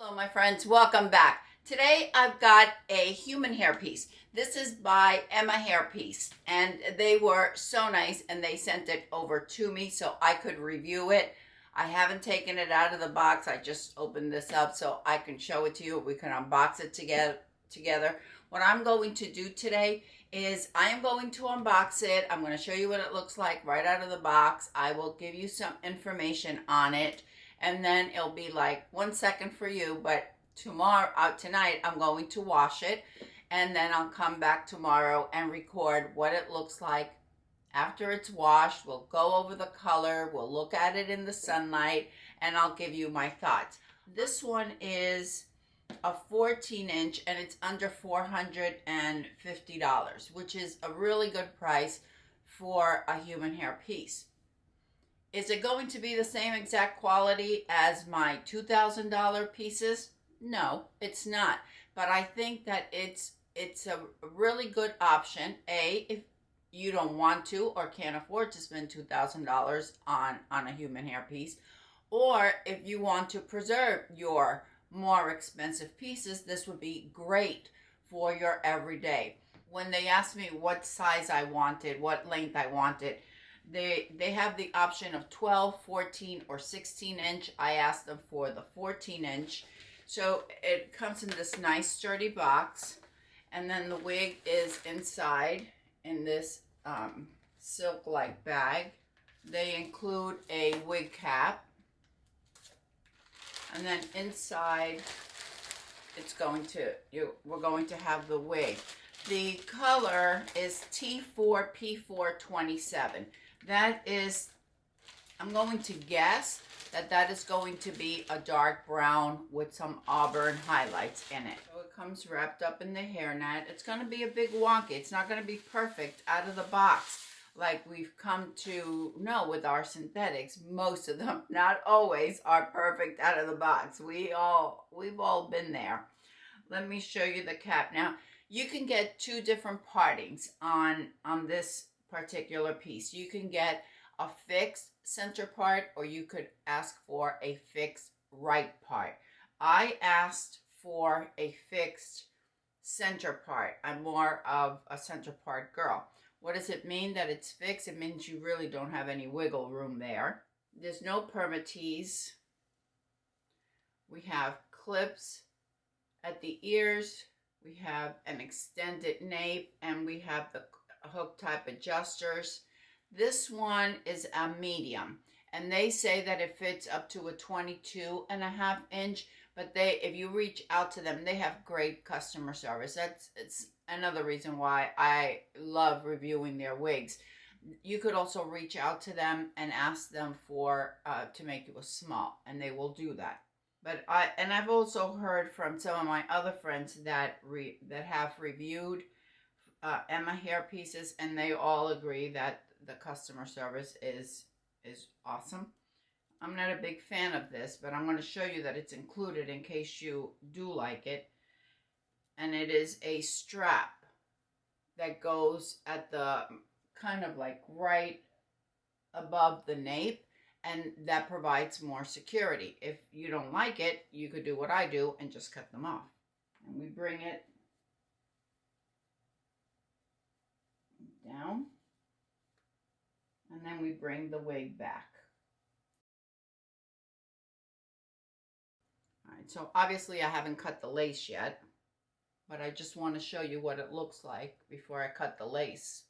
Hello my friends, welcome back. Today I've got a human hairpiece. This is by Emma Hairpiece and they were so nice and they sent it over to me so I could review it. I haven't taken it out of the box. I just opened this up so I can show it to you. We can unbox it together. What I'm going to do today is I am going to unbox it. I'm going to show you what it looks like right out of the box. I will give you some information on it. And then it'll be like 1 second for you, but tonight I'm going to wash it, and then I'll come back tomorrow and record what it looks like after it's washed. We'll go over the color, we'll look at it in the sunlight, and I'll give you my thoughts. This one is a 14-inch and it's under $450, which is a really good price for a human hair piece. Is it going to be the same exact quality as my $2,000 pieces? No, it's not. But I think that it's a really good option. If you don't want to or can't afford to spend $2,000 on a human hair piece, or if you want to preserve your more expensive pieces, this would be great for your everyday. When they asked me what size I wanted, what length I wanted, they have the option of 12, 14, or 16-inch. I asked them for the 14-inch. So it comes in this nice sturdy box, and then the wig is inside in this silk-like bag. They include a wig cap, and then inside we're going to have the wig. The color is T4P427. That is, I'm going to guess that is going to be a dark brown with some auburn highlights in it. So it comes wrapped up in the hairnet. It's going to be a big wonky. It's not going to be perfect out of the box like we've come to know with our synthetics. Most of them, not always, are perfect out of the box. We've all been there. Let me show you the cap. Now, you can get two different partings on this particular piece. You can get a fixed center part, or you could ask for a fixed right part. I asked for a fixed center part. I'm more of a center part girl. What does it mean that it's fixed? It means you really don't have any wiggle room there. There's no permatease. We have clips at the ears. We have an extended nape, and we have the hook type adjusters. This one is a medium, and they say that it fits up to a 22.5-inch, but if you reach out to them, they have great customer service. It's another reason why I love reviewing their wigs. You could also reach out to them and ask them for to make you a small, and they will do that. But I've also heard from some of my other friends that have reviewed Emma Hairpieces, and they all agree that the customer service is awesome. I'm not a big fan of this, but I'm going to show you that it's included in case you do like it. And it is a strap that goes at the kind of like right above the nape, and that provides more security. If you don't like it, you could do what I do and just cut them off. And we bring it down, and then we bring the wig back. All right, so obviously I haven't cut the lace yet, but I just want to show you what it looks like before I cut the lace.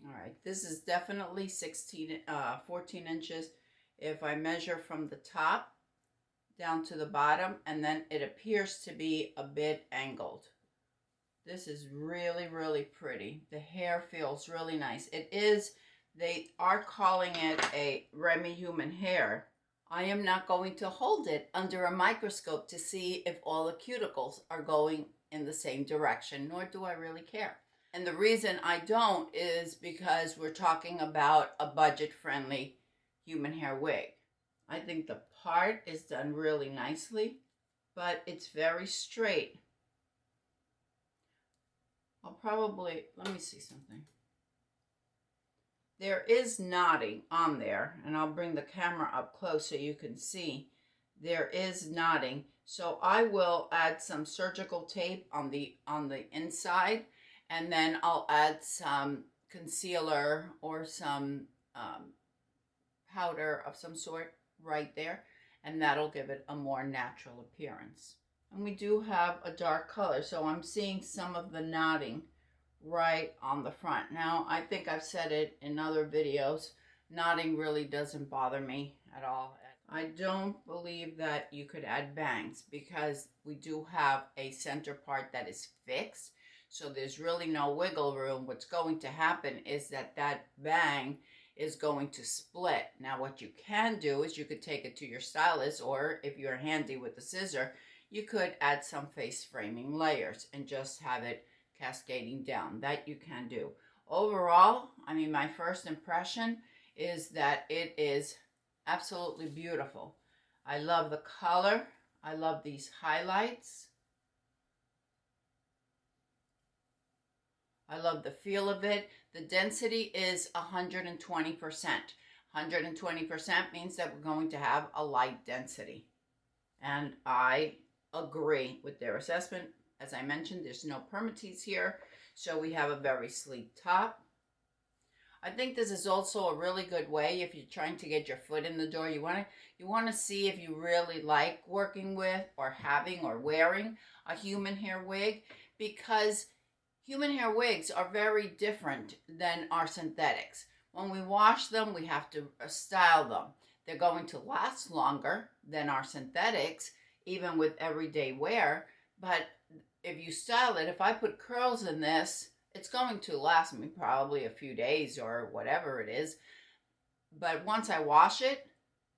All right, this is definitely 14 inches. If I measure from the top down to the bottom, and then it appears to be a bit angled. This is really, really pretty. The hair feels really nice. They are calling it a Remy human hair. I am not going to hold it under a microscope to see if all the cuticles are going in the same direction, nor do I really care. And the reason I don't is because we're talking about a budget-friendly human hair wig. I think the part is done really nicely, but it's very straight. Let me see something. There is knotting on there, and I'll bring the camera up close so you can see there is knotting. So I will add some surgical tape on the inside, and then I'll add some concealer or some powder of some sort right there, and that'll give it a more natural appearance. And we do have a dark color, so I'm seeing some of the knotting right on the front. Now, I think I've said it in other videos, knotting really doesn't bother me at all. I don't believe that you could add bangs because we do have a center part that is fixed, so there's really no wiggle room. What's going to happen is that bang is going to split. Now, what you can do is you could take it to your stylist, or if you're handy with a scissor, you could add some face framing layers and just have it cascading down. That you can do. Overall, I mean, my first impression is that it is absolutely beautiful. I love the color. I love these highlights. I love the feel of it. The density is 120%. 120% means that we're going to have a light density. And I agree with their assessment. As I mentioned, there's no permatease here, so we have a very sleek top. I think this is also a really good way if you're trying to get your foot in the door. You want to see if you really like working with or having or wearing a human hair wig, because human hair wigs are very different than our synthetics. When we wash them, we have to style them. They're going to last longer than our synthetics, even with everyday wear. But if you style it, if I put curls in this, it's going to last me probably a few days or whatever it is. But once I wash it,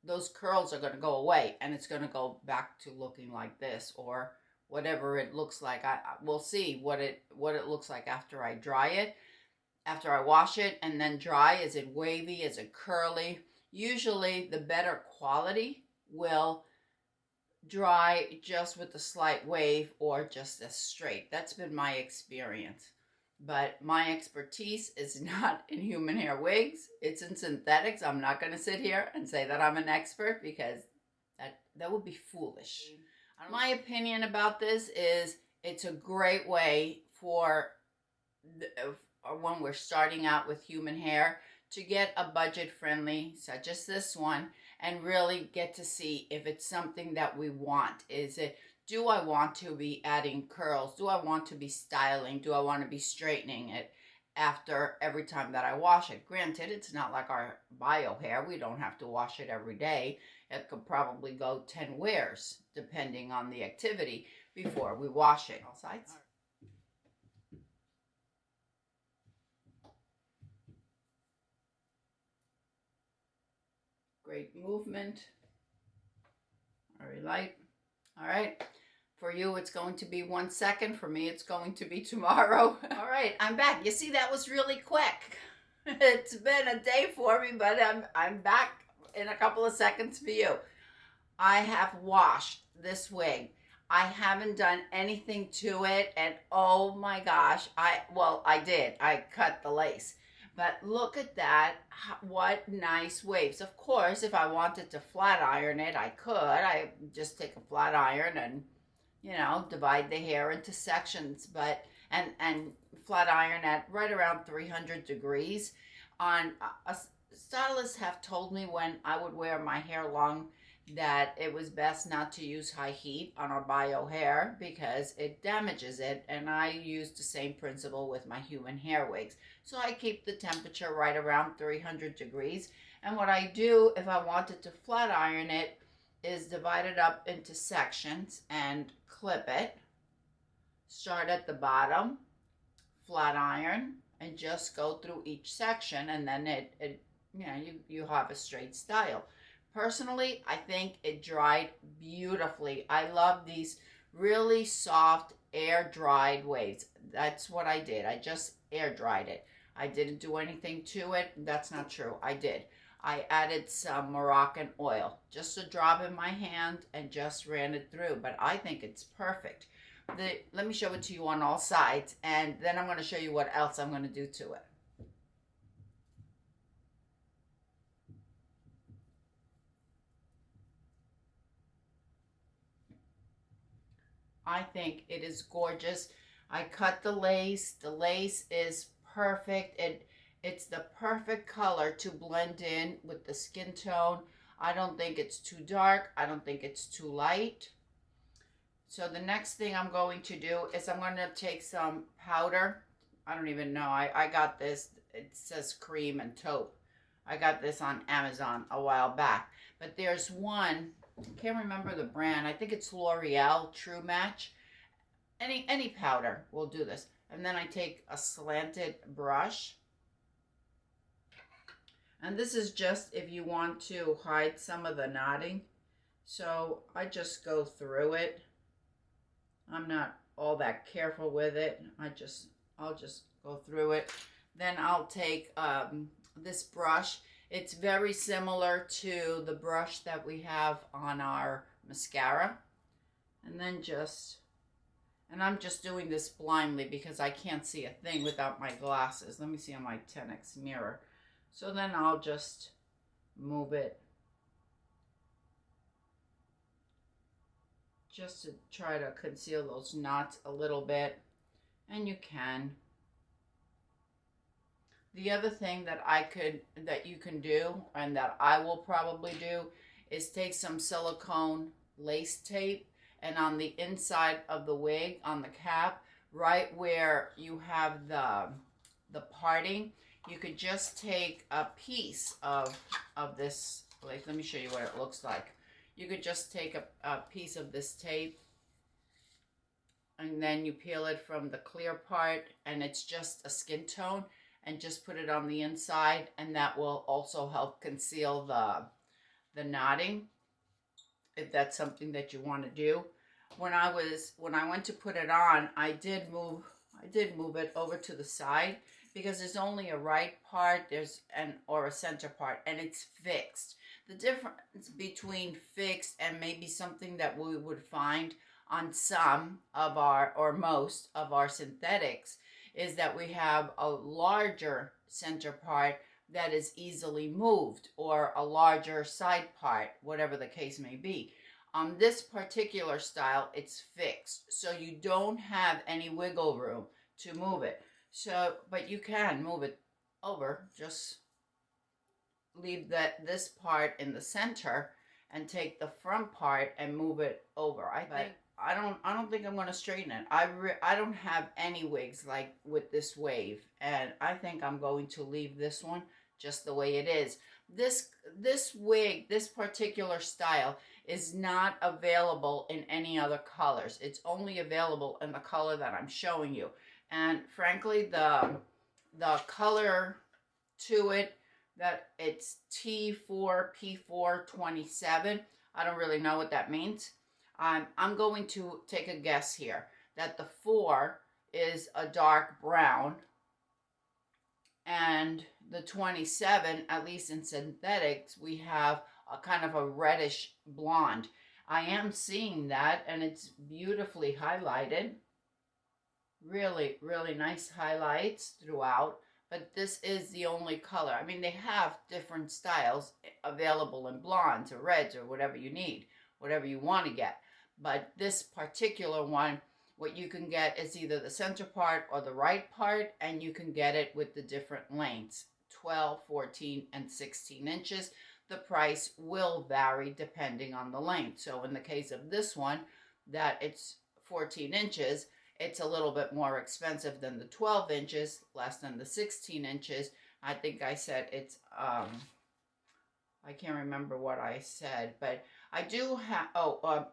those curls are going to go away, and it's going to go back to looking like this or whatever it looks like. We'll see what it looks like after I dry it. After I wash it and then dry, is it wavy? Is it curly? Usually the better quality will dry just with a slight wave or just as straight. That's been my experience. But my expertise is not in human hair wigs. It's in synthetics. I'm not going to sit here and say that I'm an expert, because that would be foolish. My opinion about this is it's a great way for when we're starting out with human hair to get a budget friendly, such as this one, and really get to see if it's something that we want. Do I want to be adding curls? Do I want to be styling? Do I want to be straightening it after every time that I wash it? Granted, it's not like our bio hair. We don't have to wash it every day. It could probably go 10 wears, depending on the activity, before we wash it. All sides. Great movement. Very light. All right. For you, it's going to be 1 second. For me, it's going to be tomorrow. All right, I'm back. You see, that was really quick. It's been a day for me, but I'm back in a couple of seconds for you. I have washed this wig. I haven't done anything to it, and oh my gosh, I did. I cut the lace. But look at that, what nice waves. Of course, if I wanted to flat iron it, I could. I just take a flat iron and, divide the hair into sections, but and flat iron at right around 300 degrees. Stylists have told me when I would wear my hair long that it was best not to use high heat on our bio hair because it damages it, and I use the same principle with my human hair wigs. So I keep the temperature right around 300 degrees, and what I do if I wanted to flat iron it is divide it up into sections and clip it. Start at the bottom, flat iron, and just go through each section, and then you have a straight style. Personally, I think it dried beautifully. I love these really soft air dried waves. That's what I did. I just air dried it. I didn't do anything to it. That's not true. I did. I added some Moroccan oil, just a drop in my hand, and just ran it through. But I think it's perfect. Let me show it to you on all sides, and then I'm going to show you what else I'm going to do to it. I think it is gorgeous. I cut the lace. The lace is perfect. It's the perfect color to blend in with the skin tone. I don't think it's too dark. I don't think it's too light. So the next thing I'm going to do is I'm going to take some powder. I don't even know. I got this. It says cream and taupe. I got this on Amazon a while back. But there's one, I can't remember the brand. I think it's L'Oreal True Match. Any powder will do this. And then I take a slanted brush. And this is just if you want to hide some of the knotting. So I just go through it. I'm not all that careful with it. I'll just go through it. Then I'll take this brush. It's very similar to the brush that we have on our mascara. And then I'm just doing this blindly because I can't see a thing without my glasses. Let me see on my 10x mirror. So then I'll just move it just to try to conceal those knots a little bit, and you can. The other thing that you can do, and that I will probably do, is take some silicone lace tape, and on the inside of the wig, on the cap, right where you have the parting, you could just take a piece of this, like, let me show you what it looks like. You could just take a piece of this tape, and then you peel it from the clear part, and it's just a skin tone, and just put it on the inside, and that will also help conceal the knotting, if that's something that you want to do. When I went to put it on, I did move it over to the side, because there's only a right part or a center part, and it's fixed. The difference between fixed and maybe something that we would find on some of our, or most of our synthetics, is that we have a larger center part that is easily moved, or a larger side part, whatever the case may be. On this particular style, it's fixed, so you don't have any wiggle room to move it. So, but you can move it over. Just leave this part in the center and take the front part and move it over. I don't think I'm going to straighten it. I don't have any wigs like with this wave, and I think I'm going to leave this one just the way it is. This wig, this particular style, is not available in any other colors. It's only available in the color that I'm showing you. And frankly, the color to it, that it's T4P427. I don't really know what that means. I'm going to take a guess here that the 4 is a dark brown, and the 27, at least in synthetics, we have a kind of a reddish blonde. I am seeing that, and it's beautifully highlighted. Really, really nice highlights throughout, but this is the only color. I mean, they have different styles available in blondes or reds or whatever you need, whatever you want to get. But this particular one, what you can get is either the center part or the right part, and you can get it with the different lengths, 12, 14, and 16 inches. The price will vary depending on the length. So in the case of this one, that it's 14 inches, it's a little bit more expensive than the 12 inches, less than the 16 inches. I think I said it's, I can't remember what I said, but I do have,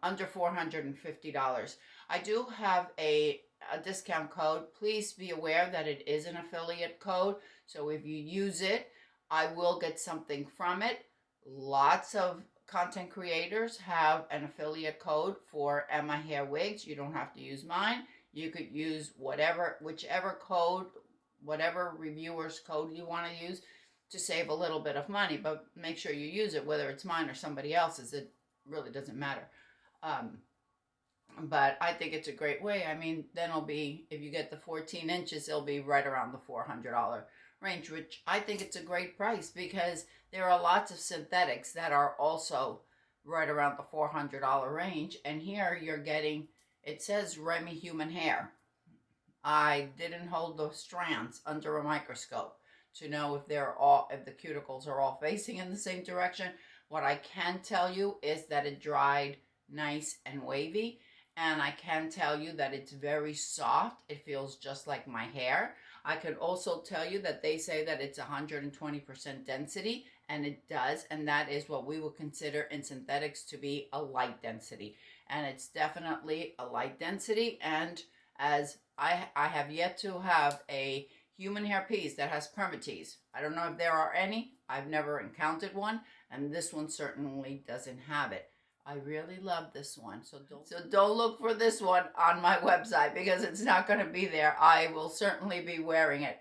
under $450. I do have a discount code. Please be aware that it is an affiliate code. So if you use it, I will get something from it. Lots of content creators have an affiliate code for Emma Hair Wigs. You don't have to use mine. You could use whichever code, whatever reviewer's code you want to use to save a little bit of money, but make sure you use it, whether it's mine or somebody else's. It really doesn't matter. But I think it's a great way. I mean, then it'll be, if you get the 14 inches, it'll be right around the $400 range, which I think it's a great price, because there are lots of synthetics that are also right around the $400 range. And here you're getting It says Remy Human Hair. I didn't hold the strands under a microscope to know if if the cuticles are all facing in the same direction. What I can tell you is that it dried nice and wavy, and I can tell you that it's very soft. It feels just like my hair. I can also tell you that they say that it's 120% density, and it does, and that is what we would consider in synthetics to be a light density. And it's definitely a light density, and as I have yet to have a human hair piece that has permatease. I don't know if there are any. I've never encountered one, and this one certainly doesn't have it. I really love this one, so don't look for this one on my website because it's not going to be there. I will certainly be wearing it.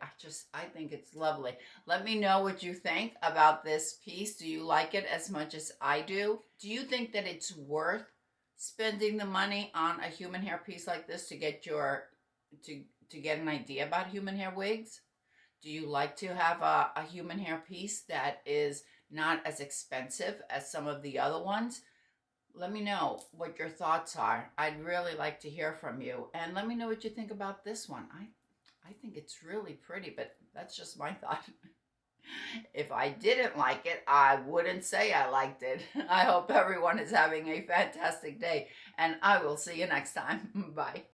I think it's lovely. Let me know what you think about this piece. Do you like it as much as I do? Do you think that it's worth spending the money on a human hair piece like this to get to get an idea about human hair wigs? Do you like to have a human hair piece that is not as expensive as some of the other ones? Let me know what your thoughts are. I'd really like to hear from you. And let me know what you think about this one. I think it's really pretty, but that's just my thought. If I didn't like it, I wouldn't say I liked it. I hope everyone is having a fantastic day, and I will see you next time. Bye.